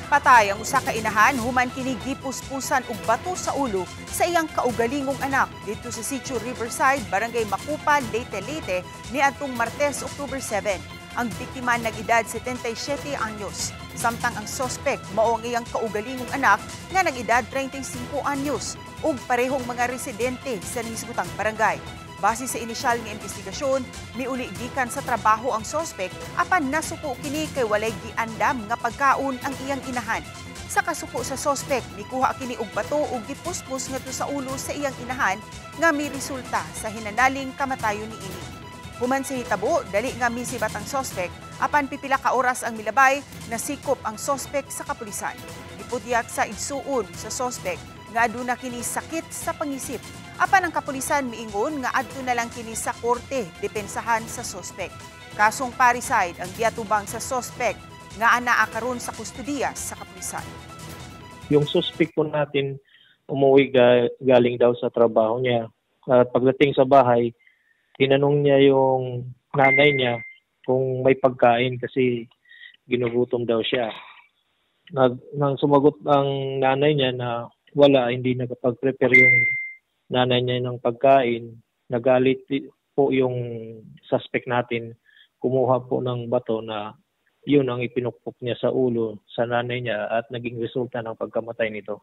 Patay ang usa ka inahan human kini gipuspusan og bato sa ulo sa iyang kaugalingong anak dito sa Sitio Riverside, Barangay Macupa, Leyte, Leyte niadtong Martes, October 7. Ang biktima nag-edad 77 anyos, samtang ang suspect mao ang iyang kaugalingong anak nga nag-edad 35 anyos ug parehong mga residente sa nisgutang barangay. Base sa inisyal nga investigasyon, miuli gikan sa trabaho ang sospek apan nasuko kini kay walay giandam nga pagkaon ang iyang inahan. Sa kasuko sa sospek, mikuha kini og bato ug gipuspos ngadto sa ulo sa iyang inahan nga may resulta sa hinanaling kamatayon niini. Human sa hitabo, dali nga misibat ang sospek apan pipila ka oras ang milabay nasikop ang sospek sa kapulisan. Ipudyak sa igsuon sa sospek nga aduna kini sakit sa pangisip. Apan ang kapulisan miingon nga adto na lang kini sa korte depensahan sa sospek. Kasong parricide ang giatubang sa sospek nga anaa karon sa kustudiya sa kapulisan. Yung suspect po natin umuwi galing daw sa trabaho niya. At pagdating sa bahay, tinanong niya yung nanay niya kung may pagkain kasi ginugutom daw siya. Nang sumagot ang nanay niya na wala, hindi nakapag-prepare yung nanay niya ng pagkain, nagalit po yung suspect natin, kumuha po ng bato na yun ang ipinukpok niya sa ulo sa nanay niya at naging resulta ng pagkamatay nito.